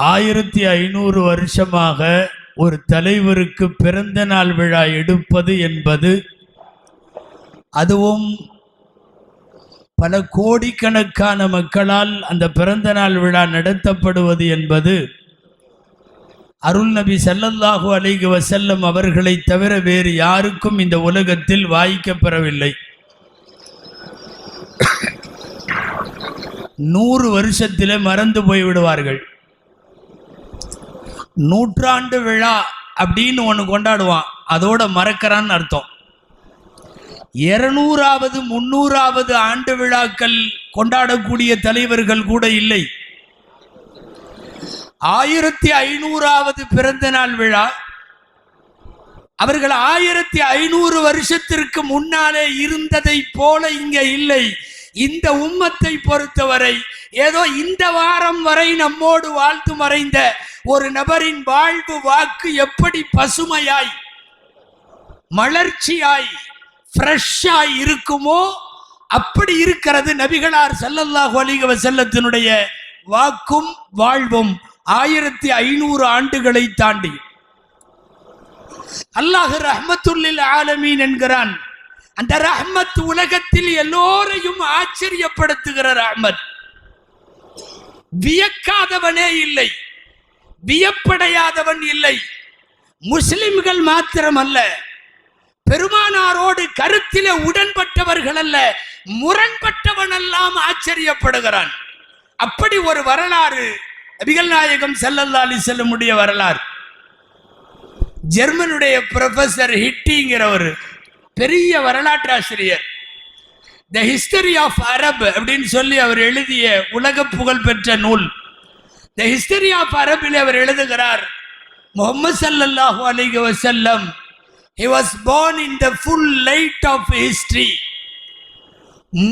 1500 வருஷமாக ஒரு தலைவருக்கு பிறந்த நாள் விழா எடுப்பது என்பது, அதுவும் பல கோடிக்கணக்கான மக்களால் அந்த பிறந்த நாள் விழா நடத்தப்படுவது என்பது அருள் நபி ஸல்லல்லாஹு அலைஹி வஸல்லம் அவர்களை தவிர வேறு யாருக்கும் இந்த உலகத்தில் வாய்க்கப்பெறவில்லை. 100 வருஷத்திலே மறந்து போய்விடுவார்கள். நூற்றாண்டு விழா அப்படின்னு ஒன்று கொண்டாடுவான், அதோட மறக்கிறான்னு அர்த்தம். 200வது 300வது ஆண்டு விழாக்கள் கொண்டாடக்கூடிய தலைவர்கள் கூட இல்லை. 1500வது பிறந்த நாள் விழா அவர்கள் 1500 வருஷத்திற்கு முன்னாலே இருந்ததை போல இங்க இல்லை. இந்த உம்மத்தை பொறுத்தவரை ஏதோ இந்த வாரம் வரை நம்மோடு வாழ்த்து மறைந்த ஒரு நபரின் வாழ்வு வாக்கு எப்படி பசுமையாய் மலர்ச்சியாய் ஃப்ரெஷ்ஷாய் இருக்குமோ அப்படி இருக்கிறது நபிகளார் ஸல்லல்லாஹு அலைஹி வஸல்லத்தினுடைய வாக்கும் வாழ்வும். 1500 ஆண்டுகளை தாண்டி அல்லாஹ் ரஹ்மத்துல் ஆலமீன் என்கிறான். அந்த ரஹ்மத் உலகத்தில் எல்லோரையும் ஆச்சரியப்படுத்துகிற ரஹ்மத். வியக்காதவனே இல்லை, வியப்படையாதவன் இல்லை. முஸ்லிம்கள் மாத்திரமல்ல, பெருமானாரோடு கருத்திலே உடன்பட்டவர்கள் அல்ல, முரண்பட்டவன் எல்லாம் ஆச்சரியப்படுகிறான். அப்படி ஒரு வரலாறு நபிகள் நாயகம் ஸல்லல்லாஹு அலைஹி வஸல்லம் உடைய வரலாறு. ஜெர்மனுடைய ப்ரொஃபசர் ஹிட்டிங்கிறவர் பெரிய வரலாற்று ஆசிரியர். த ஹிஸ்டரி ஆஃப் அரப் அப்படின்னு சொல்லி அவர் எழுதிய உலக புகழ் பெற்ற நூல் த ஹிஸ்டரி ஆஃப் அரபில் அவர் எழுதுகிறார், முஹம்மது ஸல்லல்லாஹு அலைஹி வஸல்லம் he was born in the full light of history.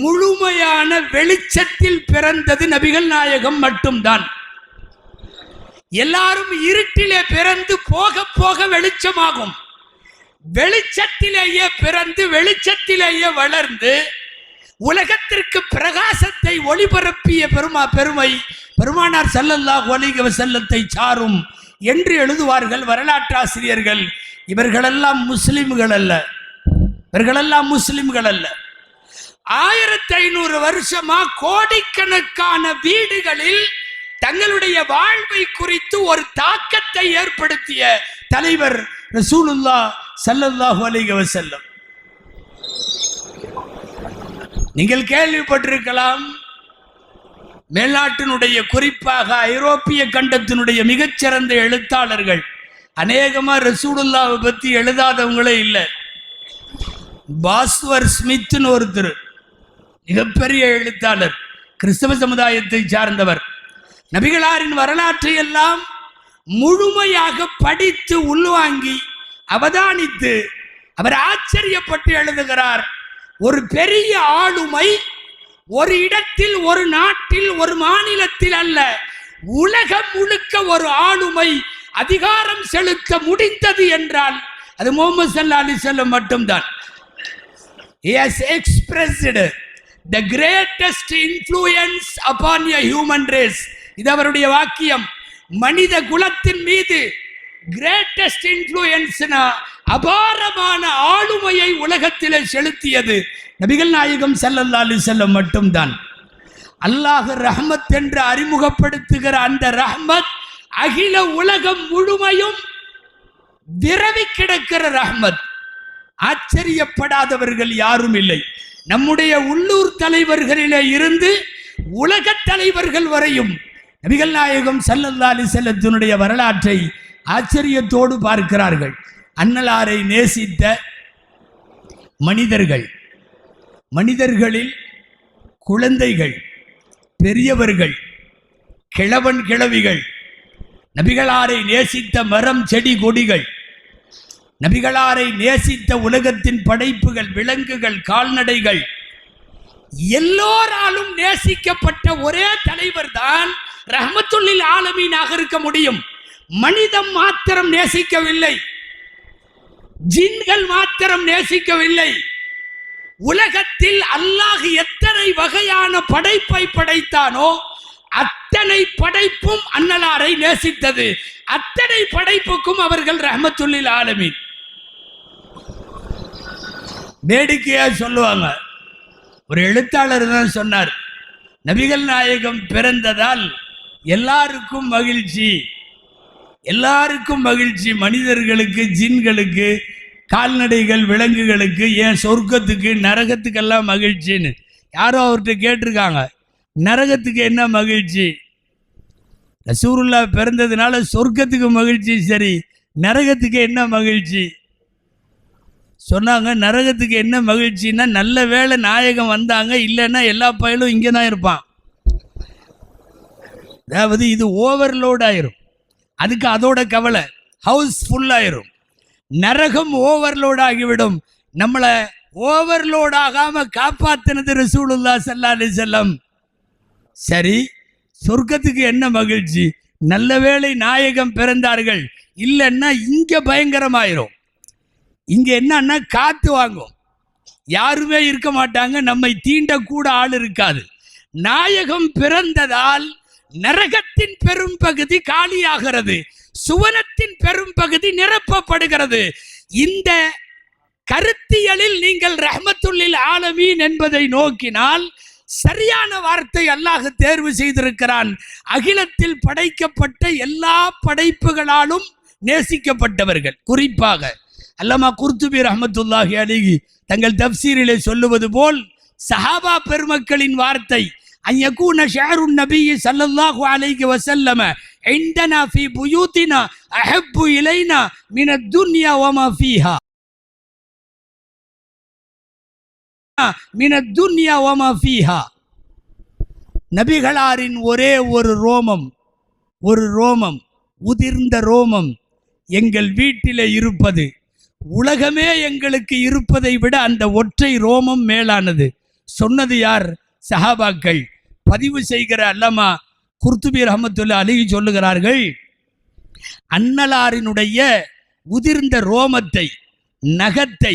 முழுமையான வெளிச்சத்தில் பிறந்தது நபிகள் நாயகம் மட்டும்தான். எல்லாரும் இருட்டிலே பிறந்து போக போக வெளிச்சமாகும். வெளிச்சத்திலேயே பிறந்து வெளிச்சத்திலேயே வளர்ந்து உலகத்திற்கு பிரகாசத்தை ஒளிபரப்பிய பெருமை பெருமானார் ஸல்லல்லாஹு அலைஹி வஸல்லத்தை சாரும் என்று எழுதுவார்கள் வரலாற்று ஆசிரியர்கள். இவர்களெல்லாம் முஸ்லிம்கள் அல்ல, இவர்களெல்லாம் முஸ்லிம்கள் அல்ல. 1500 வருஷமா கோடிக்கணக்கான வீடுகளில் தங்களுடைய வாழ்வை குறித்து ஒரு தாக்கத்தை ஏற்படுத்திய தலைவர் ரசூலுல்லாஹ் ஸல்லல்லாஹு அலைஹி வஸல்லம். நீங்கள் கேள்விப்பட்டிருக்கலாம், மேல்நாட்டினுடைய குறிப்பாக ஐரோப்பிய கண்டத்தினுடைய மிகச்சிறந்த எழுத்தாளர்கள் அநேகமா ரசூலுல்லாஹ்வை பத்தி எழுதாதவங்களே இல்லை. பாஸ்வர் ஸ்மித்னு ஒருத்தர் மிகப்பெரிய எழுத்தாளர், கிறிஸ்தவ சமுதாயத்தை சார்ந்தவர். நபிகளாரின் வரலாற்றை எல்லாம் முழுமையாக படித்து உள்வாங்கி அவதானித்து அவர் ஆச்சரியப்பட்டு எழுதுகிறார். ஒரு பெரிய ஆளுமை ஒரு இடத்தில், ஒரு நாட்டில், ஒரு மாநிலத்தில் அல்ல, உலகம் முழுக்க ஒரு ஆளுமை அதிகாரம் செலுத்த முடிந்தது என்றால் அது முஹம்மது ஸல்லல்லாஹு அலைஹி வஸல்லம் மட்டும்தான். He has expressed the greatest influence upon a human race. இது அவருடைய வாக்கியம். மனித குலத்தின் மீது கிரேட்டஸ்ட் இன்ஃப்ளூயன்ஸ்னா அபாரமான ஆளுமையை உலகத்திலே செலுத்தியது நபிகள் நாயகம் ஸல்லல்லாஹு அலைஹி வஸல்லம் மட்டும்தான். அல்லாஹ் ரஹ்மத் என்று அறிமுகப்படுத்துகிற அந்த ரஹ்மத் அகில உலகம் முழுமையும் விரவி கிடக்கிற ரஹ்மத். ஆச்சரியப்படாதவர்கள் யாரும் இல்லை. நம்முடைய உள்ளூர் தலைவர்களிலே இருந்து உலக தலைவர்கள் வரையும் நபிகள் நாயகம் ஸல்லல்லாஹு அலைஹி வஸல்லத்தினுடைய வரலாற்றை ஆச்சரியத்தோடு பார்க்கிறார்கள். அன்னலாரை நேசித்த மனிதர்கள், மனிதர்களில் குழந்தைகள், பெரியவர்கள், கிழவன் கிழவிகள், நபிகளாரை நேசித்த மரம் செடி கொடிகள், நபிகளாரை நேசித்த உலகத்தின் படைப்புகள், விலங்குகள், கால்நடைகள், எல்லோராலும் நேசிக்கப்பட்ட ஒரே தலைவர் தான் ரஹ்மத்துல் ஆலமீனாக இருக்க முடியும். மனிதம் மாத்திரம் நேசிக்கவில்லை, ஜின்கள் மாத்திரம் நேசிக்கவில்லை. உலகத்தில் அல்லாஹ் எத்தனை வகையான படைப்பை படைத்தானோ அத்தனை படைப்பும் அன்னலாரை நேசித்தது. அத்தனை படைப்புக்கும் அவர்கள் ரஹ்மத்துல்லில் ஆலமீன். வேடிக்கையா சொல்லுவாங்க, ஒரு எழுத்தாளர் தான் சொன்னார், நபிகள் நாயகம் பிறந்ததால் எல்லாருக்கும் மகிழ்ச்சி, எல்லாருக்கும் மகிழ்ச்சி, மனிதர்களுக்கு, ஜின்களுக்கு, கால்நடைகள், விலங்குகளுக்கு, ஏன் சொர்க்கத்துக்கு நரகத்துக்கெல்லாம் மகிழ்ச்சின்னு. யாரோ அவர்கிட்ட கேட்டிருக்காங்க, நரகத்துக்கு என்ன மகிழ்ச்சி? ரசூலுல்லா பிறந்ததுனால சொர்க்கத்துக்கு மகிழ்ச்சி, சரி நரகத்துக்கு என்ன மகிழ்ச்சி? சொன்னாங்க, நரகத்துக்கு என்ன மகிழ்ச்சின்னா, நல்ல வேளை நாயகம் வந்தாங்க, இல்லைன்னா எல்லா பயலும் இங்கே தான் இருப்பான். அதாவது இது ஓவர்லோட் ஆயிரும், அதுக்கு அதோட கவலை, ஹவுஸ் ஃபுல் ஆயிரும். நரகம் ஓவர்லோட் ஆகிவிடும். நம்மளை ஓவர்லோட் ஆகாம காப்பாத்தினது ரசூலுல்லாஹ் ஸல்லல்லாஹு அலைஹி வஸல்லம். சரி, சொர்க்கத்துக்கு என்ன மகிழ்ச்சி? நல்ல வேளை நாயகம் பிறந்தார்கள், இல்லைன்னா இங்க பயங்கரமாயிரும். இங்க என்னன்னா காத்து வாங்கும், யாருமே இருக்க மாட்டாங்க, நம்மை தீண்ட கூட ஆள் இருக்காது. நாயகம் பிறந்ததால் நரகத்தின் பெரும் பகுதி காலியாகிறது, சுவனத்தின் பெரும் பகுதி நிரப்பப்படுகிறது. இந்த கருத்தியலில் நீங்கள் ரஹ்மத்துல்லில் ஆலமீன் என்பதை நோக்கினால் சரியான வார்த்தை அல்லாஹ் தேர்வு செய்திருக்கிறான். அகிலத்தில் படைக்கப்பட்ட எல்லா படைப்புகளாலும் நேசிக்கப்பட்டவர்கள். குறிப்பாக அல்லமா குர்துபி ரஹ்மத்துல்லாஹி அலைஹி தங்கள் தப்சீரிலே சொல்லுவது போல், சஹாபா பெருமக்களின் வார்த்தை, அன்யகூன ஷஅருன் நபி ஸல்லல்லாஹு அலைஹி வஸல்லம் இந்தனா ஃபீ புயூத்தினா அஹப்பு இலைனா மினத் துன்யா வமா ஃபீஹா மினத் துன்யா வமா ஃபீஹா. நபிகளாரின் ஒரே ஒரு ரோமம், உதிர்ந்த ரோமம் எங்கள் வீட்டிலே இருப்பது, உலகமே எங்களுக்கு இருப்பதை விட அந்த ஒற்றை ரோமம் மேலானது. சொன்னது யார்? சஹாபாக்கள். பதிவு செய்கிற அல்லமா குர்துபி ரஹ்மத்துல்லாஹி அலைஹி சொல்லுகிறார்கள், அன்னலாரினுடைய உதிர்ந்த ரோமத்தை, நகத்தை,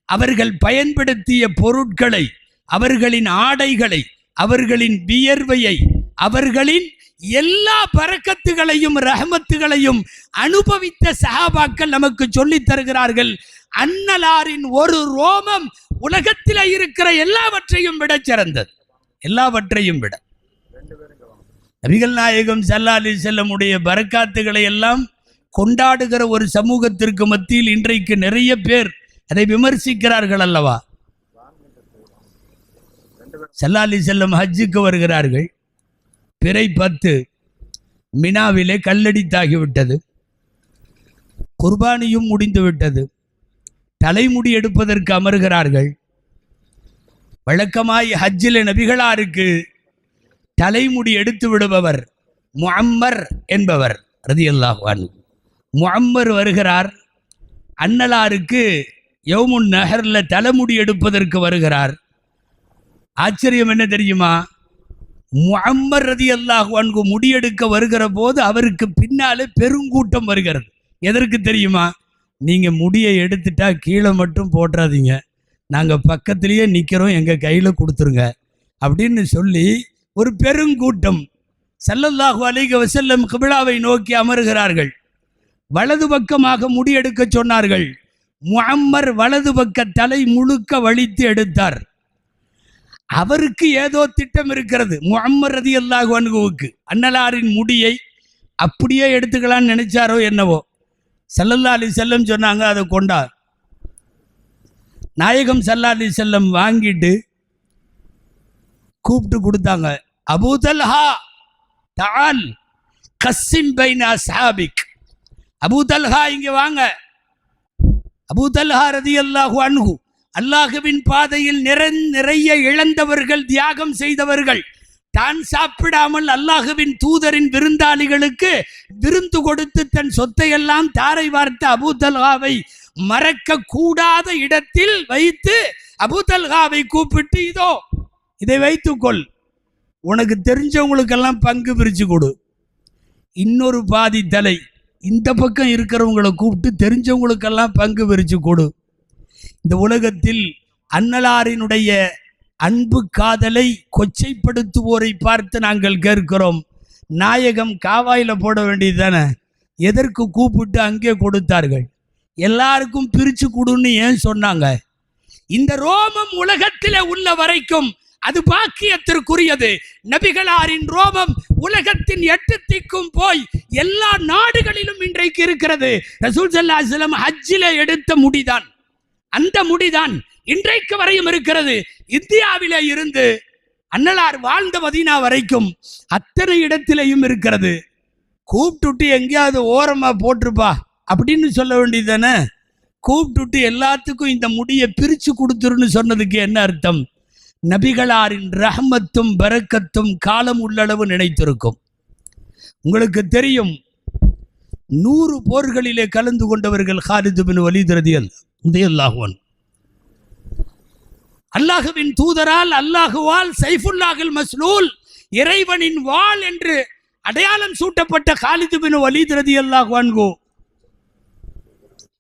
அவர்கள் பயன்படுத்திய பொருட்களை, அவர்களின் ஆடைகளை, அவர்களின் வியர்வையை, அவர்களின் எல்லா பரக்கத்துகளையும் ரஹமத்துகளையும் அனுபவித்த சஹாபாக்கள் நமக்கு சொல்லித் தருகிறார்கள். அன்னலாரின் ஒரு ரோமம் உலகத்தில் இருக்கிற எல்லாவற்றையும் விட சிறந்தது, எல்லாவற்றையும் விட. நபிகள் நாயகம் ஸல்லல்லாஹு அலைஹி வஸல்லம் உடைய பரக்காத்துகளை எல்லாம் கொண்டாடுகிற ஒரு சமூகத்திற்கு மத்தியில் இன்றைக்கு நிறைய பேர் அதை விமர்சிக்கிறார்கள் அல்லவா. ஸல்லல்லாஹு அலைஹி வஸல்லம் ஹஜ்ஜுக்கு வருகிறார்கள். பிறை 10 மினாவிலே கல்லடித்தாகிவிட்டது, குர்பானியும் முடிந்து விட்டது. தலைமுடி எடுப்பதற்கு அமர்கிறார்கள். வழக்கமாய் ஹஜ்ஜில் நபிகளாருக்கு தலைமுடி எடுத்து விடுபவர் முஅம்மர் என்பவர் ரலியல்லாஹு அன்ஹு. முஅம்மர் வருகிறார், அன்னலாருக்கு யௌமுன் நஹர்ல தலைமுடி எடுப்பதற்கு வருகிறார். ஆச்சரியம் என்ன தெரியுமா? முஅம்மர் ரலியல்லாஹு அன்ஹு முடியெடுக்க வருகிற போது அவருக்கு பின்னாலே பெருங்கூட்டம் வருகிறது. எதற்கு தெரியுமா? நீங்கள் முடியை எடுத்துட்டா கீழே மட்டும் போட்டுறாதீங்க, நாங்கள் பக்கத்திலேயே நிற்கிறோம், எங்கள் கையில் கொடுத்துருங்க அப்படின்னு சொல்லி ஒரு பெருங்கூட்டம் ஸல்லல்லாஹு அலைஹி வஸல்லம் கிபிலாவை நோக்கி அமர்கிறார்கள். வலது பக்கமாக முடியெடுக்க சொன்னார்கள். முஅம்மர் வலது பக்க தலை முழுக்க வலித்து எடுத்தார். அவருக்கு ஏதோ திட்டம் இருக்கிறது. முஅம்மர் ரலியல்லாஹு அன்ஹுவுக்கு அன்னலாரின் முடியை அப்படியே எடுத்துக்கலான்னு நினைச்சாரோ என்னவோ. ஸல்லல்லாஹு அலைஹி வஸல்லம் சொன்னாங்க, அதை கொண்டார். நாயகம் ஸல்லல்லாஹு அலைஹி வஸல்லம் வாங்கிட்டு கூப்பிட்டு கொடுத்தாங்க. அபூ தல்ஹா தஆல் கஸ்ஸிம் பைன அஸ்ஹாபிக். அபூ தல்ஹா இங்கே வாங்க. அபூ தல்ஹா ரலியல்லாஹு அன்ஹு அல்லாஹ்வின் பாதையில் நிறைய இழந்தவர்கள், தியாகம் செய்தவர்கள். தான் சாப்பிடாமல் அல்லாஹ்வின் தூதரின் விருந்தாளிகளுக்கு விருந்து கொடுத்து தன் சொத்தையெல்லாம் தாரை வார்த்த அபூ தல்ஹாவை மறக்க கூடாத இடத்தில் வைத்து அபூ தல்ஹாவை கூப்பிட்டு, இதோ இதை வைத்துக்கொள், உனக்கு தெரிஞ்சவங்களுக்கெல்லாம் பங்கு பிரித்து கொடு. இன்னொரு பாதி தலை இந்த பக்கம் இருக்கிறவங்களை கூப்பிட்டு தெரிஞ்சவங்களுக்கெல்லாம் பங்கு பிரித்து கொடு. இந்த உலகத்தில் அன்னலாரினுடைய அன்பு காதலை கொச்சைப்படுத்துவோரை பார்த்து நாங்கள் கேட்கிறோம். நாயகம் காவாயில் போட வேண்டியது தானே, எதற்கு கூப்பிட்டு அங்கே கொடுத்தார்கள்? எல்லாருக்கும் பிரித்து கொடுன்னு ஏன் சொன்னாங்க? இந்த ரோமம் உலகத்தில் உள்ள வரைக்கும் அது பாக்கியத்திற்குரியது. நபிகளாரின் ரோமம் உலகத்தின் 8 திக்கும் போய் எல்லா நாடுகளிலும் இன்றைக்கு இருக்கிறது. ரசூல் ஸல்லல்லாஹு அலைஹி வஸல்லம் ஹஜ்ஜிலே எடுத்த முடிதான், அந்த முடிதான் இன்றைக்கு வரையும் இருக்கிறது. இந்தியாவிலே இருந்து அன்னலார் வாழ்ந்த மதீனா வரைக்கும் அத்தனை இடத்திலையும் இருக்கிறது. கூப்பிட்டுட்டு எங்கேயாவது ஓரமா போட்டிருப்பா அப்படின்னு சொல்ல வேண்டியது தானே. கூப்பிட்டுட்டு எல்லாத்துக்கும் இந்த முடியை பிரித்து கொடுத்துருன்னு சொன்னதுக்கு என்ன அர்த்தம்? நபிகளாரின் ரஹ்மத்தும் பரக்கத்தும் காலம் உள்ளளவு நினைத்திருக்கும். உங்களுக்கு தெரியும், 100 போர்களிலே கலந்து கொண்டவர்கள் காலித் பின் வலீத் ரலியல்லாஹு அன்ஹு. அல்லாஹுவின் தூதரால், அல்லாஹுவால் சைஃபுல்லாஹில் மஸ்லூல், இறைவனின் வாள் என்று அடையாளம் சூட்டப்பட்ட காலித் பின் வலீத் ரலியல்லாஹு அன்ஹு.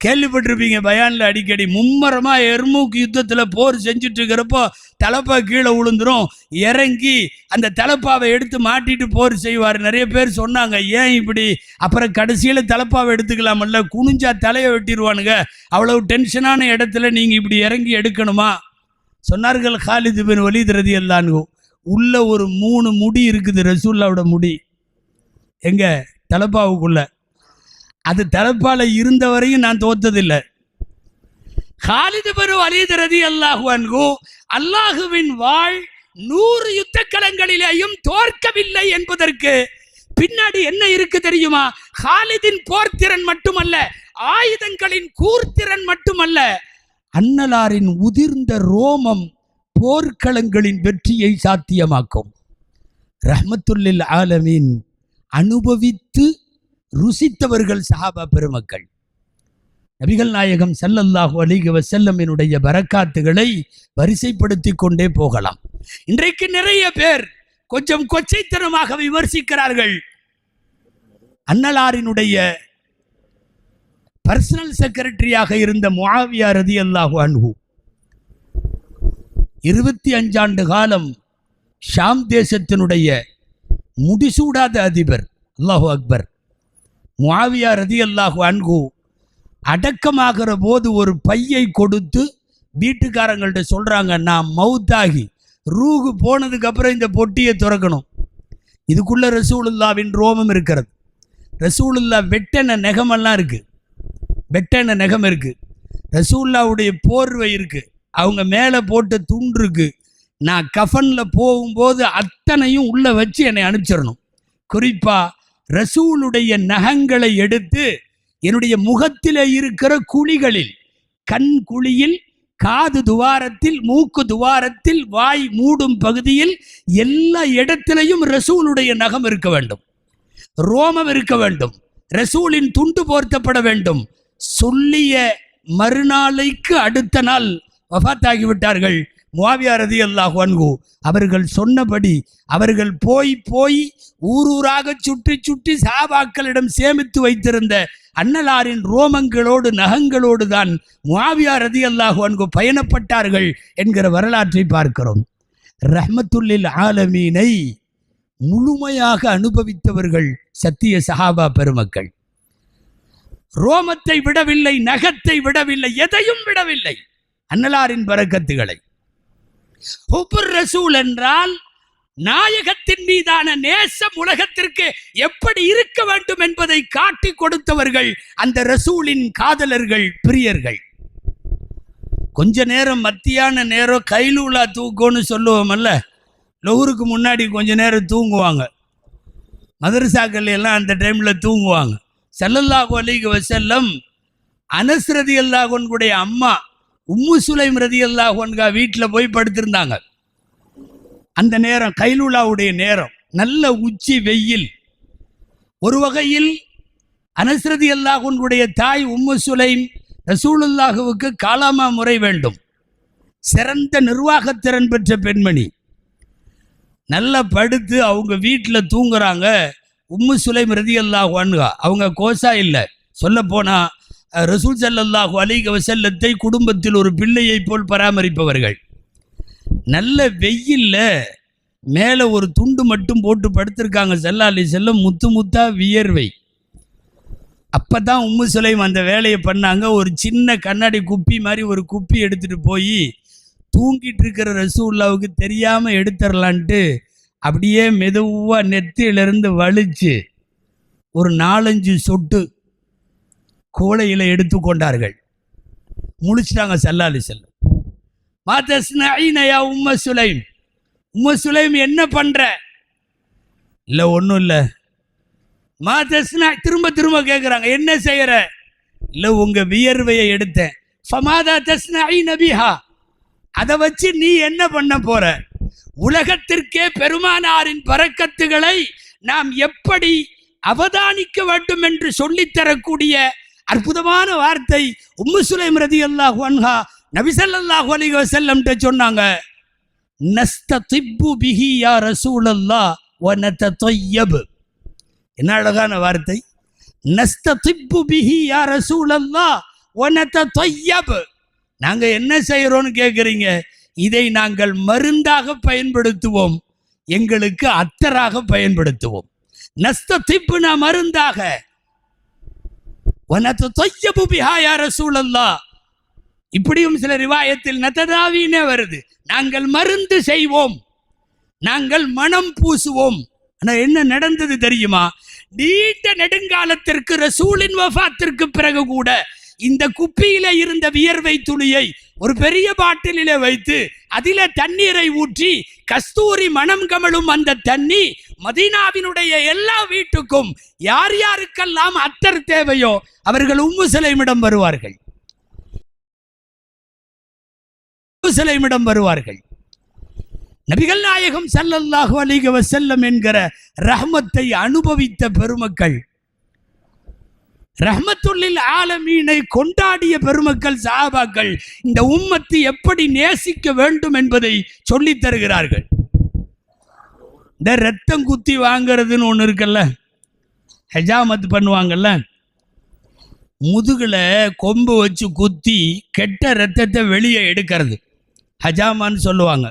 கேள்விப்பட்டிருப்பீங்க பயான்ல அடிக்கடி. மும்மரமா எர்மூக் யுத்தத்தில் போர் செஞ்சுட்டு இருக்கிறப்போ தலப்பா கீழே விழுந்துரும், இறங்கி அந்த தலப்பாவை எடுத்து மாட்டிட்டு போர் செய்வார். நிறைய பேர் சொன்னாங்க, ஏன் இப்படி? அப்புறம் கடைசியில் தலப்பாவை எடுத்துக்கலாமல்ல, குனிஞ்சா தலையை வெட்டிடுவானுங்க, அவ்வளவு டென்ஷனான இடத்துல நீங்கள் இப்படி இறங்கி எடுக்கணுமா? சொன்னார்கள் காலித் பின் வலீத் ரலியல்லாஹு அன்ஹு, உள்ள ஒரு 3 முடி இருக்குது, ரசூலுல்லாஹ்வோட முடி. எங்க? தலப்பாவுக்குள்ள. அது தலப்பால இருந்த வரையும் நான் தோத்ததில்லை. காலித் பின் வலீத் ரலியல்லாஹு அன்ஹு அல்லாஹுவின் வாள் 100 யுத்த களங்களிலேயும் தோற்கவில்லை என்பதற்கு பின்னாடி என்ன இருக்கு தெரியுமா? காலிதின் போர்த்திறன் மட்டுமல்ல, ஆயுதங்களின் கூர்த்திறன் மட்டுமல்ல, அன்னலாரின் உதிர்ந்த ரோமம் போர்க்களங்களின் வெற்றியை சாத்தியமாக்கும். ரஹ்மத்துல்லில் ஆலமீன் அனுபவித்து ருசித்தவர்கள் சஹாபா பெருமக்கள். நபிகள் நாயகம் ஸல்லல்லாஹு அலைஹி வஸல்லமினுடைய பரக்காத்துகளை வரிசைப்படுத்தி கொண்டே போகலாம். இன்றைக்கு நிறைய பேர் கொஞ்சம் கொச்சைத்தனமாக விமர்சிக்கிறார்கள். அன்னலாரினுடைய பர்சனல் செக்ரட்டரியாக இருந்த முஆவியா ரலியல்லாஹு அன்ஹு 25 ஆண்டு காலம் ஷாம் தேசத்தினுடைய முடிசூடாத அதிபர். அல்லாஹு அக்பர். முஆவியா ரலியல்லாஹு அன்ஹு அடக்கமாகிற போது ஒரு பையை கொடுத்து வீட்டுக்காரங்கள்ட்ட சொல்றாங்க, நான் மவுத்தாகி ரூஹு போனதுக்கு அப்புறம் இந்த பொட்டியை திறக்கணும். இதுக்குள்ள ரசூலுல்லாவின் ரோமம் இருக்கிறது. ரசூலுல்லா வெட்டன நெகமெல்லாம் இருக்கு, வெட்டன நெகம் இருக்கு. ரசூலுல்லாவுடைய போர்வை இருக்கு, அவங்க மேலே போட்ட துண்டு இருக்கு. நான் கஃபனில் போகும்போது அத்தனையும் உள்ள வச்சு என்னை அனுப்பிச்சிடணும். குறிப்பா ரசூலுடைய நகங்களை எடுத்து என்னுடைய முகத்தில் இருக்கிற குழிகளில், கண் குழியில், காது துவாரத்தில், மூக்கு துவாரத்தில், வாய் மூடும் பகுதியில், எல்லா இடத்திலையும் ரசூலுடைய நகம் இருக்க வேண்டும், ரோமம் இருக்க வேண்டும், ரசூலின் துண்டு போர்த்தப்பட வேண்டும். சொல்லிய மறுநாளைக்கு அடுத்த நாள் வஃபாத்தாகிவிட்டார்கள் முஆவியா ரலியல்லாஹு அன்ஹு. அவர்கள் சொன்னபடி அவர்கள் போய் ஊரூராக சுற்றி சுற்றி சஹாபாக்களிடம் சேமித்து வைத்திருந்த அன்னலாரின் ரோமங்களோடு நகங்களோடு தான் முஆவியா ரலியல்லாஹு அன்ஹு பயணப்பட்டார்கள் என்கிற வரலாற்றை பார்க்கிறோம். ரஹ்மத்துல்லில் ஆலமீனை முழுமையாக அனுபவித்தவர்கள் சத்திய சஹாபா பெருமக்கள். ரோமத்தை விடவில்லை, நகத்தை விடவில்லை, எதையும் விடவில்லை. அன்னலாரின் பரக்கத்துகளை. ஹுப்புர் ரசூல் என்றால் நாயகத்தின் மீதான நேசம் உலகத்திற்கு எப்படி இருக்க வேண்டும் என்பதை காட்டி கொடுத்தவர்கள் அந்த ரசூலின் காதலர்கள், பிரியர்கள். கொஞ்ச நேரம் மத்தியான நேரம் கைலூலா தூக்கம்னு சொல்லுவோமல்ல, லொஹருக்கு முன்னாடி கொஞ்ச நேரம் தூங்குவாங்க. மதரசாக்கள் எல்லாம் அந்த டைமில் தூங்குவாங்க. ஸல்லல்லாஹு அலைஹி வஸல்லம் அனஸ் ரலியல்லாஹு அன்ஹுடைய அம்மா உம்மு சுலைம் ரலியல்லாஹு அன்ஹா வீட்டில் போய் படுத்திருந்தாங்க. அந்த நேரம் கைலூலாவுடைய நேரம், நல்ல உச்சி வெயில். ஒரு வகையில் அனஸ் ரலியல்லாஹு அன்ஹுடைய தாய் உம்மு சுலைம் ரசூலுல்லாஹுவுக்கு காலாமா முறை வேண்டும். சிறந்த நிர்வாகத்திறன் பெற்ற பெண்மணி. நல்லா படுத்து அவங்க வீட்டில் தூங்குறாங்க. உம்மு சுலைம் ரலியல்லாஹு அன்ஹா அவங்க கோசா இல்லை, சொல்ல போனா ரசூல் ஸல்லல்லாஹு அலைஹி வஸல்லத்தை குடும்பத்தில் ஒரு பிள்ளையை போல் பராமரிப்பவர்கள். நல்ல வெயில்ல மேலே ஒரு துண்டு மட்டும் போட்டு படுத்திருக்காங்க ஸல்லல்லாஹு அலைஹி வஸல்லம், முத்து முத்தா வியர்வை. அப்போ தான் உம்மு சுலைம் அந்த வேலையை பண்ணாங்க. ஒரு சின்ன கண்ணாடி குப்பி மாதிரி ஒரு குப்பி எடுத்துகிட்டு போய் தூங்கிட்டு இருக்கிற ரசூலுல்லாவுக்கு தெரியாமல் எடுத்துடலான்ட்டு அப்படியே மெதுவாக நெத்தியிலிருந்து வலிச்சு ஒரு 4-5 சொட்டு கோலையில் எடுத்து கொண்டார்கள். முழிச்சிட்டாங்க ஸல்லல்லாஹு அலைஹி வஸல்லம். மா தஸ்னஈன யா உம்மு சுலைம், உம்மு சுலைம் என்ன பண்ணுற? இல்லை ஒன்றும் இல்லை. மா தஸ்னா, திரும்ப திரும்ப கேட்குறாங்க, என்ன செய்கிற? இல்லை உங்கள் வியர்வையை எடுத்தேன். ஃபமாதா தஸ்னஈன பிஹா, அதை வச்சு நீ என்ன பண்ண போற? உலகத்திற்கே பெருமானாரின் பரக்கத்துகளை நாம் எப்படி அவதானிக்க வேண்டும் என்று சொல்லித்தரக்கூடிய அற்புதமான வார்த்தை உம்மு சுலைம் ரலியல்லாஹு அன்ஹா நபி ஸல்லல்லாஹு அலைஹி வஸல்லம் சொன்னாங்க. நஸ்ததிப்பு பிஹி யா ரசூலல்லாஹ் வ நததய்யப். என்ன அழகான வார்த்தை! நஸ்ததிப்பு பிஹி யா ரசூலல்லாஹ் வ நததய்யப். நாங்கள் என்ன செய்கிறோன்னு கேட்குறீங்க? இதை நாங்கள் மருந்தாக பயன்படுத்துவோம், எங்களுக்கு அத்தராக பயன்படுத்துவோம். நஸ்ததிப்புனா மருந்தாக, வனததய்யபு பிஹா யா ரசூலல்லாஹ். இப்படியும் சில ரிவாயத்தில் நததாவினே வருது. நாங்கள் மருந்து செய்வோம், நாங்கள் மனம் பூசுவோம். ஆனால் என்ன நடந்தது தெரியுமா? நீண்ட நெடுங்காலத்திற்கு ரசூலின் வஃபாத்திற்கு பிறகு கூட இந்த குப்பியில இருந்த வியர்வை துளியை ஒரு பெரிய பாட்டிலே வைத்து அதில தண்ணீரை ஊற்றி கஸ்தூரி மனம் கமழும் அந்த தண்ணி மதீனாவினுடைய எல்லா வீட்டுக்கும் யார் யாருக்கெல்லாம் அத்தர் தேவையோ அவர்கள் உம்மு சுலைமிடம் வருவார்கள், சுலைமிடம் வருவார்கள். நபிகள் நாயகம் ஸல்லல்லாஹு அலைஹி வஸல்லம் என்கிற ரஹ்மத்தை அனுபவித்த பெருமக்கள், ரஹ்மத்துல்லில் ஆலமீனை கொண்டாடிய பெருமக்கள் சஹாபாக்கள் இந்த உம்மத்தை எப்படி நேசிக்க வேண்டும் என்பதை சொல்லித் தருகிறார்கள். இந்த ரத்தம் குத்தி வாங்கிறதுன்னு ஒன்று இருக்குல்ல, ஹஜாமத் பண்ணுவாங்கல்ல, முதுகில் கொம்பு வச்சு குத்தி கெட்ட ரத்தத்தை வெளியே எடுக்கிறது ஹஜாமான்னு சொல்லுவாங்க.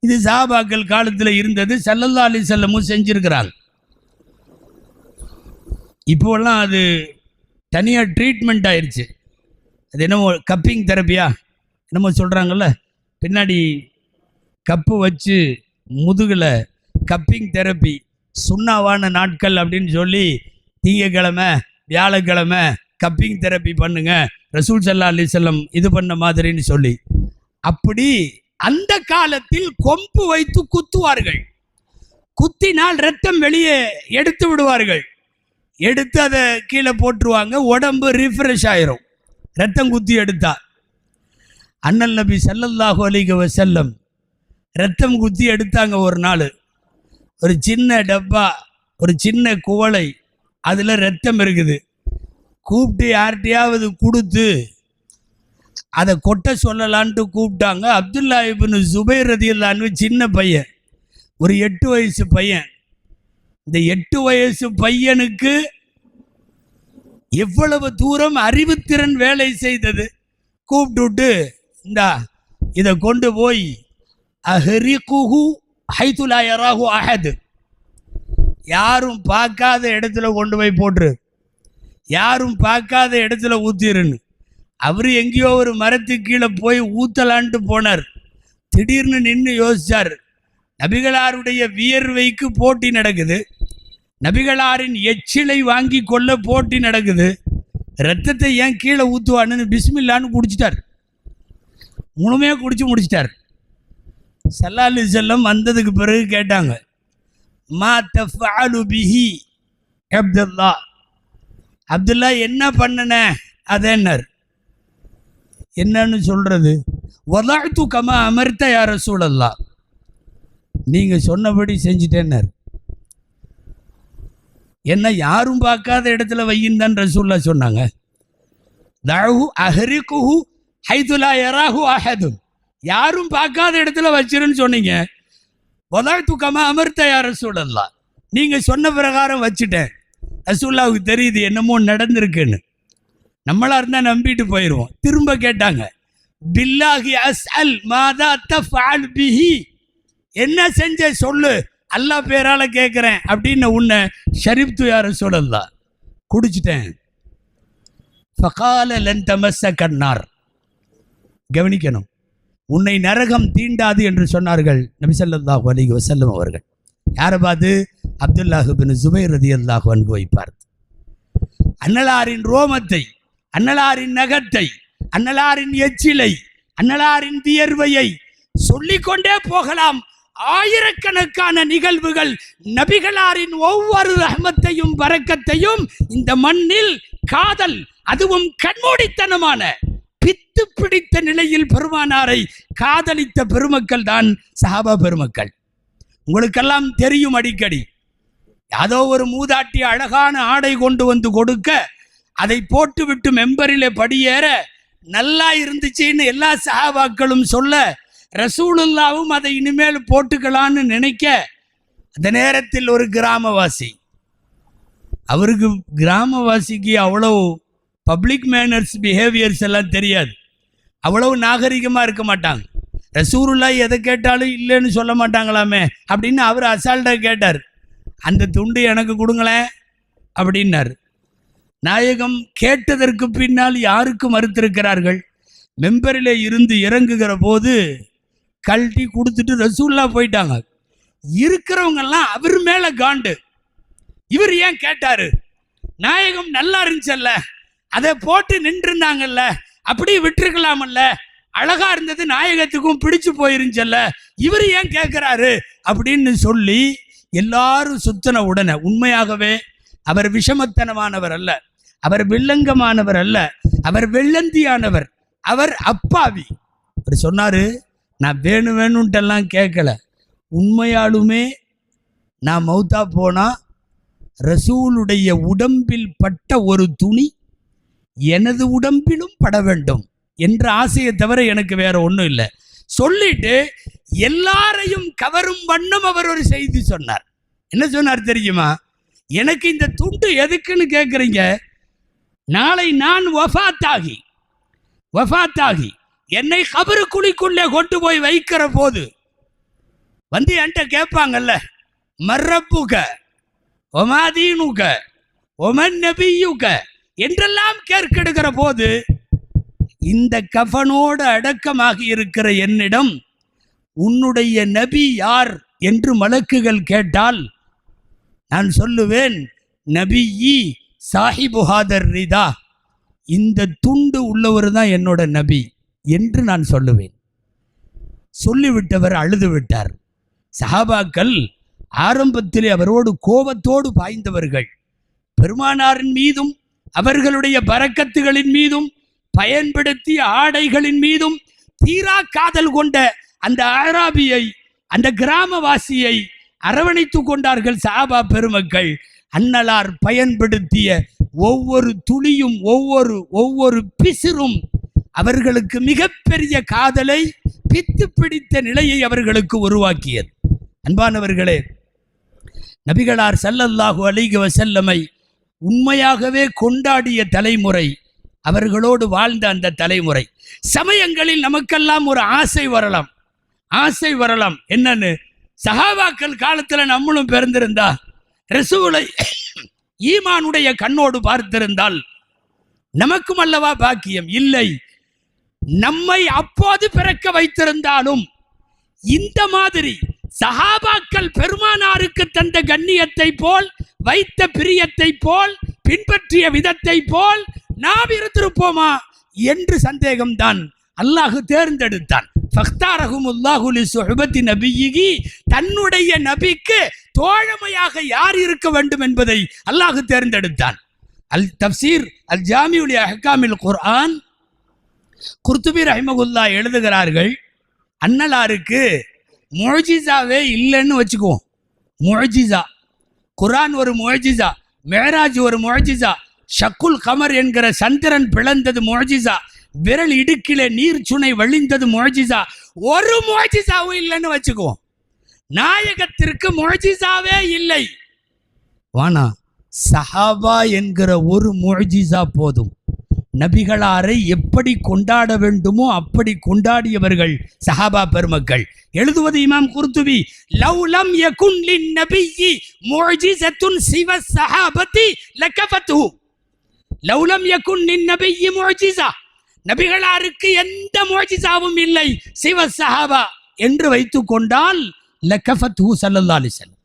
இது சஹாபாக்கள் காலத்தில் இருந்தது, ஸல்லல்லாஹு அலைஹி வஸல்லம் செஞ்சிருக்கிறாங்க. இப்போல்லாம் அது தனியாக ட்ரீட்மெண்ட் ஆயிடுச்சு. அது என்னமோ கப்பிங் தெரப்பியா என்னமோ சொல்கிறாங்கல்ல, பின்னாடி கப்பு வச்சு முதுகில் கப்பிங் தெரப்பி, சுண்ணாவான நாட்கள் அப்படின்னு சொல்லி திங்கக்கிழமை வியாழக்கிழமை கப்பிங் தெரப்பி பண்ணுங்க, ரசூல் ஸல்லல்லாஹு அலைஹி வஸல்லம் இது பண்ண மாதிரின்னு சொல்லி. அப்படி அந்த காலத்தில் கொம்பு வைத்து குத்துவார்கள். குத்தினால் ரத்தம் வெளியே எடுத்து விடுவார்கள். எடுத்து அதை கீழே போட்டுருவாங்க, உடம்பு ரிஃப்ரெஷ் ஆயிரும் ரத்தம் குத்தி எடுத்தா. அண்ணல் நபி ஸல்லல்லாஹு அலைஹி வஸல்லம் ரத்தம் குத்தி எடுத்தாங்க. ஒரு நாள் ஒரு சின்ன டப்பா, ஒரு சின்ன குவளை, அதில் ரத்தம் இருக்குது. கூப்பிட்டு யார்கிட்டையாவது கொடுத்து அதை கொட்ட சொல்லலான்ட்டு கூப்பிட்டாங்க. அப்துல்லா இப்னு ஜுபைர் ரலியல்லாஹு அன்ஹு சின்ன பையன், ஒரு 8 வயசு பையன். இந்த 8 வயசு பையனுக்கு எவ்வளவு தூரம் அறிவுத்திறன் வேலை செய்தது! கூப்பிட்டு இந்தா இதை கொண்டு போய் அஹ்ரிகுஹு ஹைது லா யராஹு அஹத், யாரும் பார்க்காத இடத்துல கொண்டு போய் போட்டுரு, யாரும் பார்க்காத இடத்துல ஊத்திருன்னு. அவர் எங்கேயோ ஒரு மரத்துக்கு கீழே போய் ஊத்தலான்ட்டு போனார். திடீர்னு நின்று யோசிச்சார், நபிகளாருடைய வியர்வைக்கு போட்டி நடக்குது, நபிகளாரின் எச்சிலை வாங்கி கொள்ள போட்டி நடக்குது, ரத்தத்தை ஏன் கீழே ஊற்றுவான்னு பிஸ்மில்லான்னு குடிச்சிட்டார். முழுமையாக குடிச்சு முடிச்சிட்டார். ஸல்லல்லாஹு அலைஹி வஸல்லம் வந்ததுக்கு பிறகு கேட்டாங்க, மா தஃஅலு பிஹி அப்துல்லா, அப்துல்லா என்ன பண்ணன அதேன்னார். என்னன்னு சொல்கிறது? வதஅது கமா அமர்த யா ரசூலல்லாஹ், நீங்கள் சொன்னபடி செஞ்சிட்டேன்னார். என்ன யாரும் பார்க்காத இடத்துல வையின்னு தான் ரசூல்லா சொன்னாங்க. தஅஹு அஹ்ரிகுஹு ஹைது லா யராஹு அஹத், யாரும் பார்க்காத இடத்துல வச்சிருன்னு சொன்னீங்க. வதஅது கமா அமர்த யா ரசூலல்லாஹ், நீங்கள் சொன்ன பிரகாரம் வச்சுட்டேன். ரசூல்லாவுக்கு தெரியுது என்னமோ நடந்திருக்குன்னு. நம்மளா இருந்தால் நம்பிட்டு போயிடுவோம். திரும்ப கேட்டாங்க, பில்லாஹி அஸ்அல் மாதா தஃஅல் பிஹி, என்ன செஞ்ச சொல்லு, அல்லாஹ் பேரால கேட்குறேன் அப்படின்னு உன்னை ஷரிப்து யா ரசூலல்லாஹ், குடிச்சிட்டேன். ஃபகால லன் தமஸ்ஸக அன்னார், கவனிக்கணும், உன்னை நரகம் தீண்டாது என்று சொன்னார்கள் நபி ஸல்லல்லாஹு அலைஹி வஸல்லம் அவர்கள். யாரை பார்த்து? அப்துல்லாஹ் இப்னு ஸுபைர் ரலியல்லாஹு அன்ஹு வைப்பார். அன்னலாரின் ரோமத்தை, அன்னலாரின் நகத்தை, அன்னலாரின் எச்சிலை, அன்னலாரின் வியர்வையை சொல்லிக்கொண்டே போகலாம். ஆயிரக்கணக்கான நிகழ்வுகள் நபிகளாரின் ஒவ்வொரு ரஹ்மத்தையும் பரக்கத்தையும் இந்த மண்ணில் காதல், அதுவும் கண்மூடித்தனமான பித்து பிடித்த நிலையில் பெருமானாரை காதலித்த பெருமக்கள் தான் சஹாபா பெருமக்கள். உங்களுக்கெல்லாம் தெரியும், அடிக்கடி யாதோ ஒரு மூதாட்டி அழகான ஆடை கொண்டு வந்து கொடுக்க, அதை போட்டுவிட்டு மெம்பரிலே படியேற நல்லா இருந்துச்சுன்னு எல்லா சஹாபாக்களும் சொல்ல, ரசூலுல்லாவும் அதை இனிமேல் போட்டுக்கலான்னு நினைக்க, அந்த நேரத்தில் ஒரு கிராமவாசி, அவருக்கு கிராமவாசிக்கு அவ்வளவு பப்ளிக் மேனர்ஸ் பிஹேவியர்ஸ் எல்லாம் தெரியாது, அவ்வளவு நாகரிகமாக இருக்க மாட்டாங்க. ரசூலுல்லாஹ் எதை கேட்டாலும் இல்லைன்னு சொல்ல மாட்டாங்களாமே அப்படின்னு அவர் அசால்ட்டாக கேட்டார். அந்த துண்டு எனக்கு கொடுங்களேன் அப்படின்னார். நாயகம் கேட்டதற்கு பின்னால் யாருக்கு மறுத்திருக்கிறார்கள்? மெம்பரில் இருந்து இறங்குகிற போது கழட்டி கொடுத்துட்டு ரசூலுல்லாஹ் போயிட்டாங்க. இருக்கிறவங்கெல்லாம் அவர் மேலே காண்டு, இவர் ஏன் கேட்டாரு? நாயகம் நல்லா இருந்துச்சல்ல, அதை போட்டு நின்றுருந்தாங்கல்ல, அப்படி விட்டுருக்கலாமல்ல, அழகா இருந்தது, நாயகத்துக்கும் பிடிச்சு போயிருந்துச்சல்ல, இவர் ஏன் கேட்கிறாரு அப்படின்னு சொல்லி எல்லாரும் சுத்தன உடனே, உண்மையாகவே அவர் விஷமத்தனமானவர் அல்ல, அவர் வில்லங்கமானவர் அல்ல, அவர் வெள்ளந்தியானவர், அவர் அப்பாவி. அவர் சொன்னாரு, நான் வேணும்ட்டெல்லாம் கேட்கல, உண்மையாலுமே நான் மௌத்தா போனா ரசூலுடைய உடம்பில் பட்ட ஒரு துணி எனது உடம்பிலும் பட வேண்டும் என்ற ஆசையை தவிர எனக்கு வேற ஒன்றும் இல்லை. சொல்லிட்டு எல்லாரையும் கவரும் வண்ணம் அவர் ஒரு செய்தி சொன்னார். என்ன சொன்னார் தெரியுமா? எனக்கு இந்த துண்டு எதுக்குன்னு கேட்குறீங்க, நாளை நான் வஃபாத்தாகி என்னை கபரு குழிக்குள்ளே கொண்டு போய் வைக்கிற போது வந்து என்கிட்ட கேட்பாங்கல்ல, மர்ரப்புக ஒமாதீனுக ஒமன் நபியுக என்றெல்லாம் கேட்கெடுக்கிற போது, இந்த கஃனோடு அடக்கமாகி இருக்கிற என்னிடம் உன்னுடைய நபி யார் என்று மலக்குகள் கேட்டால் நான் சொல்லுவேன், நபியி சாஹிபு ஹாதர் ரிதா, இந்த துண்டு உள்ளவர் தான் என்னோட நபி என்று நான் சொல்லுவேன். சொல்லிவிட்டவர் அழுது விட்டார். சஹாபாக்கள் ஆரம்பத்திலே அவரோடு கோபத்தோடு பாய்ந்தவர்கள். பெருமானாரின் மீதும் அவர்களுடைய பரக்கத்துகளின் மீதும் பயன்படுத்திய ஆடைகளின் மீதும் தீரா காதல் கொண்ட அந்த ஆராபியை, அந்த கிராமவாசியை அரவணைத்து கொண்டார்கள் சஹாபா பெருமக்கள். அன்னலார் பயன்படுத்திய ஒவ்வொரு துளியும் ஒவ்வொரு பிசிறும் அவர்களுக்கு மிகப்பெரிய காதலை, பித்து பிடித்த நிலையை அவர்களுக்கு உருவாக்கியது. அன்பானவர்களே, நபிகளார் ஸல்லல்லாஹு அலைஹி வஸல்லமை உண்மையாகவே கொண்டாடிய தலைமுறை, அவர்களோடு வாழ்ந்த அந்த தலைமுறை. சமயங்களில் நமக்கெல்லாம் ஒரு ஆசை வரலாம். என்னன்னு, சஹாபாக்கள் காலத்தில் நம்மளும் பிறந்திருந்தா, ரசூலை ஈமானுடைய கண்ணோடு பார்த்திருந்தால் நமக்கும் அல்லவா பாக்கியம். இல்லை, நம்மை அப்போது பிறக்க வைத்திருந்தாலும் இந்த மாதிரி சஹாபாக்கள் பெருமானாருக்கு தந்த கண்ணியத்தை போல், வைத்த பிரியத்தை போல், பின்பற்றிய விதத்தை போல் நாம் இருந்திருப்போமா என்று சந்தேகம்தான். அல்லாஹ் தேர்ந்தெடுத்தான். ஃபக்தாரஹுமுல்லாஹு லிசுஹபத்தி நபியிஹி, தன்னுடைய நபிக்கு தோழமையாக யார் இருக்க வேண்டும் என்பதை அல்லாஹ் தேர்ந்தெடுத்தான். அல் தப்சீர் அல் ஜாமிஉல் அஹ்காமில் குர்ஆன், குர்துபி ரஹிமஹுல்லாஹ் எழுதுகிறார்கள், அன்னலாருக்கு முஅஜிஸாவே இல்லைன்னு வச்சுக்குவோம். முஅஜிஸா, குர்ஆன் ஒரு முஅஜிஸா, மேராஜ் ஒரு முஅஜிஸா, ஷக்குல் கமர் என்கிற சந்திரன் பிளந்தது முஅஜிஸா, விரல் இடுக்கிலே நீர் சுனை வழிந்தது முஅஜிஸா, ஒரு முஅஜிஸாவும் இல்லைன்னு வச்சுக்குவோம். நாயகத்திற்கு முஅஜிஸாவே இல்லை. வானா சஹாபா என்கிற ஒரு முஅஜிஸா போதும். நபிகளாரை எப்படி கொண்டாட வேண்டுமோ அப்படி கொண்டாடியவர்கள் சஹாபா பெருமக்கள். எழுதுவது இமாம் குர்துபி, லவ்லம் யகுன் லின்னபிய்யி முஅஜிஸத்துன் சிவ ஸஹாபதி லகஃபத்துஹு. லவ்லம் யகுன் லின்னபிய்யி முஅஜிஸா, நபிகளாருக்கு எந்த முஅஜிஸாவும் இல்லை சிவ ஸஹாபா என்று வைத்துக் கொண்டால் லகஃபத்துஹு ஸல்லல்லாஹு அலைஹி வஸல்லம்,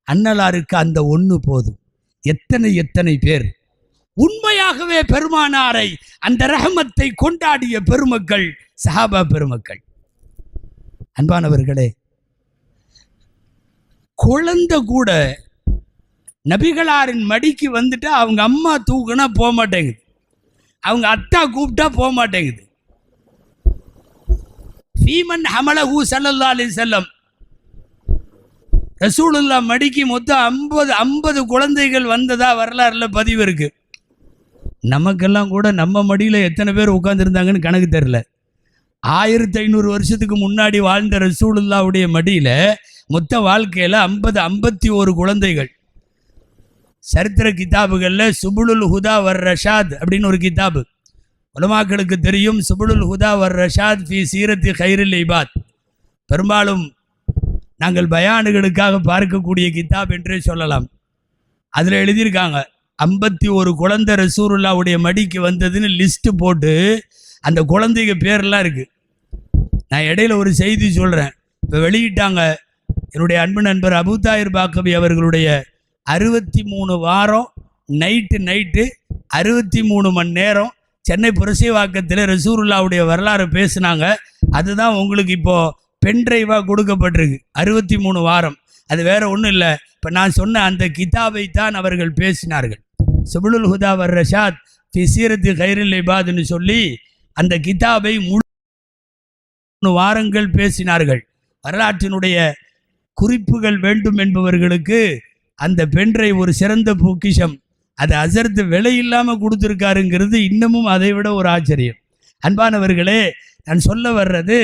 அன்னலாருக்கு அந்த ஒன்று போதும். எத்தனை எத்தனை பேர் உண்மையாகவே பெருமானாரை அந்த ரஹமத்தை கொண்டாடிய பெருமக்கள் சஹாபா பெருமக்கள். அன்பானவர்களே, குழந்தை கூட நபிகளாரின் மடிக்கு வந்துட்டா அவங்க அம்மா தூக்குனா போக மாட்டேங்குது, அவங்க அத்தா கூப்பிட்டா போக மாட்டேங்குது. ஃபீமன் ஹமலஹு ஸல்லல்லாஹு அலைஹி வஸல்லம், ரசூலுல்லாஹ் மடிக்கு மொத்தம் 50 குழந்தைகள் வந்ததா வரலாறுல பதிவு இருக்கு. நமக்கெல்லாம் கூட நம்ம மடியில் எத்தனை பேர் உட்கார்ந்துருந்தாங்கன்னு கணக்கு தெரில. 1500 வருஷத்துக்கு முன்னாடி வாழ்ந்த ரசூலுல்லாவுடைய மடியில் மொத்த வாழ்க்கையில் 51 குழந்தைகள். சரித்திர கிதாபுகளில் சுபுலுல் ஹுதா வர் ரஷாத் அப்படின்னு ஒரு கிதாபு உலமாக்களுக்கு தெரியும். சுபுலுல் ஹுதா வர் ரஷாத் ஃபி சீரத்தி கைரில் இபாத், பெரும்பாலும் நாங்கள் பயானுகளுக்காக பார்க்கக்கூடிய கிதாப் என்றே சொல்லலாம். அதில் எழுதியிருக்காங்க 51 குழந்தை ரசூலுல்லாவுடைய மடிக்கு வந்ததுன்னு லிஸ்ட்டு போட்டு அந்த குழந்தைங்க பேரெல்லாம் இருக்குது. நான் இடையில ஒரு செய்தி சொல்கிறேன், இப்போ வெளியிட்டாங்க. என்னுடைய அன்பு நண்பர் அபு தாயிர் பாக்கவி அவர்களுடைய 63 வாரம் நைட்டு 63 மணி நேரம் சென்னை புரசைவாக்கத்தில் ரசூலுல்லாவுடைய வரலாறு பேசுனாங்க. அதுதான் உங்களுக்கு இப்போது பென்ட்ரைவாக கொடுக்கப்பட்டிருக்கு. 63 வாரம், அது வேற ஒன்றும் இல்லை. இப்போ நான் சொன்ன அந்த கிதாபை தான் அவர்கள் பேசினார்கள். சுபுலுல் ஹுதா வர் ரஷாத் ஃபி சீரத்தி கைரில் இபாத்னு சொல்லி அந்த கிதாபை 3 வாரங்கள் பேசினார்கள். வரலாற்றினுடைய குறிப்புகள் வேண்டும் என்பவர்களுக்கு அந்த பென்ட்ரைவ் ஒரு சிறந்த பொக்கிஷம். அது அசர்த்து விலை இல்லாமல் கொடுத்துருக்காருங்கிறது இன்னமும் அதை விட ஒரு ஆச்சரியம். அன்பானவர்களே, நான் சொல்ல வர்றது,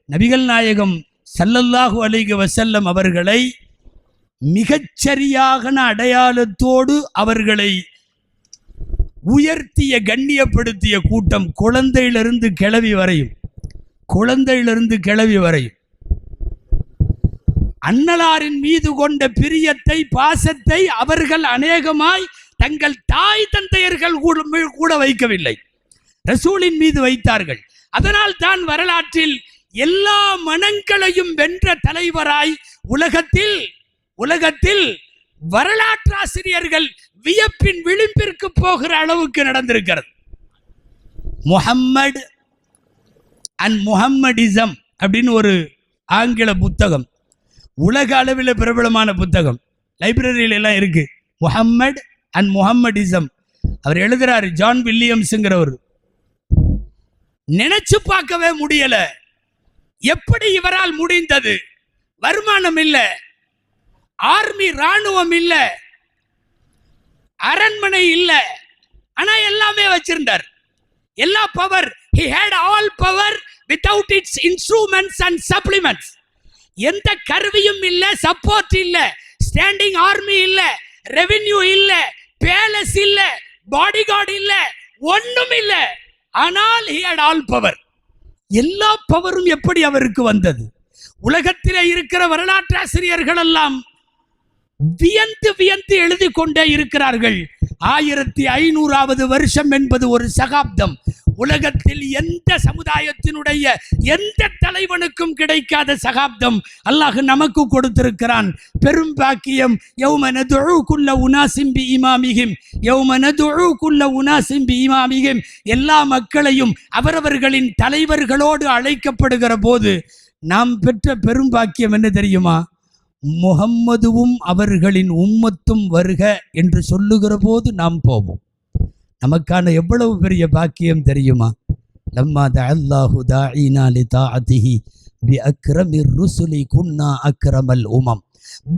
நபிகள் நாயகம் ஸல்லல்லாஹு அலைஹி வஸல்லம் அவர்களை மிகச்சரியான அடையாளத்தோடு அவர்களை உயர்த்திய கண்ணியப்படுத்திய கூட்டம் குழந்தையிலிருந்து கிழவி வரையும் அன்னலாரின் மீது கொண்ட பிரியத்தை பாசத்தை அவர்கள் அநேகமாய் தங்கள் தாய் தந்தையர்கள் கூட வைக்கவில்லை, ரசூலின் மீது வைத்தார்கள். அதனால் தான் வரலாற்றில் எல்லா மனங்களையும் வென்ற தலைவராய் உலகத்தில் வரலாற்றாசிரியர்கள் வியப்பின் விளிம்பிற்கு போகிற அளவுக்கு நடந்திருக்கிறது. முஹம்மட் அண்ட் முஹம்மடிசம் அப்படின்னு ஒரு ஆங்கில புத்தகம், உலக அளவில் பிரபலமான புத்தகம், லைப்ரரியில எல்லாம் இருக்கு. முஹம்மட் அண்ட் முஹம்மடிசம். அவர் எழுதுறாரு, ஜான் வில்லியம்ஸ்ங்கிறவர். நினைச்சு பார்க்கவே முடியல, எப்படி இவரால் முடிந்தது? வருமானம் இல்லை, ஆர்மி ராணுவம் இல்ல, அரண்மனை இல்ல, ஆனா எல்லாமே வச்சிருந்தார். எல்லா power, he had all power without its instruments and supplements. எந்த கருவியும் இல்ல, சப்போர்ட் இல்ல, ஸ்டாண்டிங் ஆர்மி இல்ல, ரெவென்யூ இல்ல, பேலஸ் இல்ல, பாடி கார்டு இல்ல, ஒண்ணும் இல்ல. ஆனால் he had all power. எல்லா பவரும் எப்படி அவருக்கு வந்தது? உலகத்திலே இருக்கிற வரலாற்றாசிரியர்கள் எல்லாம் வியந்து எழுதி கொண்டே இருக்கிறார்கள். 1500வது வருஷம் என்பது ஒரு சகாப்தம். உலகத்தில் எந்த சமுதாயத்தினுடைய எந்த தலைவனுக்கும் கிடைக்காத சகாப்தம் அல்லாஹ் நமக்கு கொடுத்திருக்கிறான். பெரும் பாக்கியம். யௌம நதுஉ குல்ல உனாஸின் பிஇமாமிஹிம், யௌம நதுஉ குல்ல உனாஸின் பிஇமாமிஹிம். எல்லா மக்களையும் அவரவர்களின் தலைவர்களோடு அழைக்கப்படுகிற போது நாம் பெற்ற பெரும் பாக்கியம் என்ன தெரியுமா? முஹம்மதுவும் அவர்களின் உம்மத்தும் வருக என்று சொல்லுகிற போது நாம் போவோம். நமக்கான எவ்வளவு பெரிய பாக்கியம் தெரியுமா? லம்மா தஅல்லாஹு தாஈனா லிதாஅதிஹி பிஅக்ரமிர் ருசுலி குன்னா அக்ரமல் உமம்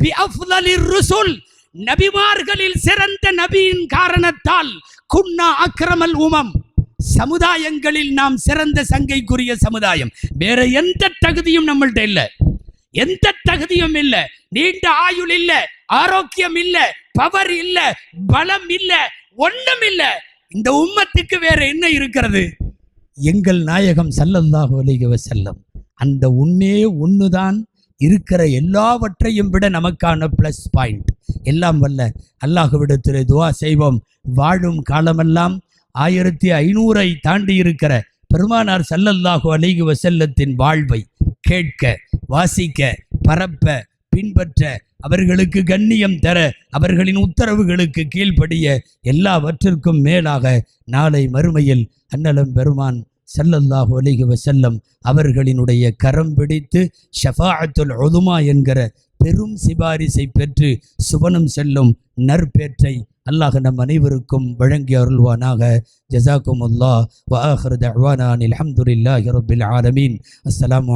பிஅஃதலிர் ருசுல். நபிமார்களில் சிறந்த நபியின் காரணத்தால் குன்னா அக்ரமல் உமம், சமுதாயங்களில் நாம் சிறந்த சங்கைக்குரிய சமுதாயம். வேற எந்த தகுதியும் நம்மள்ட்ட இல்லை, எந்த தகுதியும் இல்ல. நீண்ட ஆயுள் இல்ல, ஆரோக்கியம் இல்ல, பவர் இல்ல, பலம் இல்ல, ஒண்ணும் இல்ல. இந்த உம்மத்துக்கு வேற என்ன இருக்கிறது? எங்கள் நாயகம் ஸல்லல்லாஹு அலைஹி வஸல்லம் அந்த ஒன்னே ஒன்றுதான் இருக்கிற எல்லாவற்றையும் விட நமக்கான ப்ளஸ் பாயிண்ட். எல்லாம் வல்ல அல்லாஹ்விடத்தில் துஆ செய்வோம். வாழும் காலமெல்லாம் 1500 தாண்டி இருக்கிற பெருமானார் ஸல்லல்லாஹு அலைஹி வஸல்லத்தின் வாழ்வை கேட்க, வாசிக்க, பரப்ப, பின்பற்ற, அவர்களுக்கு கண்ணியம் தர, அவர்களின் உத்தரவுகளுக்கு கீழ்ப்படிய, எல்லாவற்றிற்கும் மேலாக நாளை மறுமையில் அன்னலம் பெருமான் ஸல்லல்லாஹு அலைஹி வஸல்லம் அவர்களினுடைய கரம் பிடித்து ஷஃபாஅத்துல் உதுமா என்கிற பெரும் சிபாரிசை பெற்று சுவனம் செல்லும் நற்பேற்றை அல்லாஹ் நம் அனைவருக்கும் வழங்கி அருள்வானாக. ஜஸாக்குமுல்லாஹ் வ ஆகிரு தஅவானா அனில் ஹம்துலில்லாஹி ரப்பில் ஆலமீன். அஸ்ஸலாமு